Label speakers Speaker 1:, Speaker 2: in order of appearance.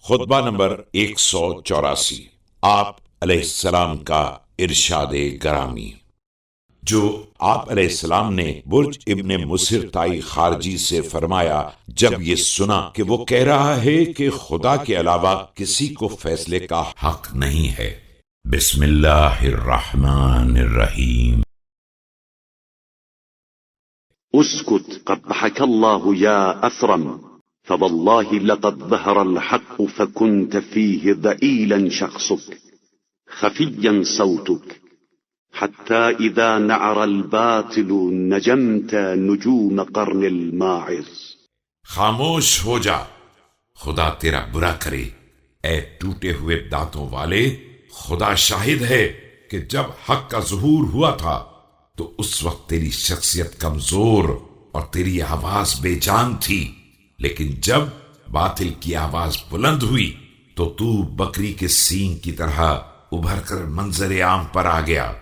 Speaker 1: خطبہ نمبر 184 آپ علیہ السلام کا ارشاد گرامی۔ جو آپ علیہ السلام نے برج ابن مصر تائی خارجی سے فرمایا جب یہ سنا کہ وہ کہہ رہا ہے کہ خدا کے علاوہ کسی کو فیصلے کا حق نہیں ہے۔ بسم اللہ الرحمن الرحیم۔
Speaker 2: اسكت قبحك الله يا أثرم، فوالله لقد ظهر الحق فكنت فيه ضئيلا شخصك خفيا صوتك حتى إذا نعر الباطل نجمت نجوم قرن الماعز۔
Speaker 1: خاموش ہو جا، خدا تیرا برا کرے اے ٹوٹے ہوئے دانتوں والے۔ خدا شاہد ہے کہ جب حق کا ظہور ہوا تھا تو اس وقت تیری شخصیت کمزور اور تیری آواز بے جان تھی، لیکن جب باطل کی آواز بلند ہوئی تو تو بکری کے سینگ کی طرح ابھر کر منظر عام پر آ گیا۔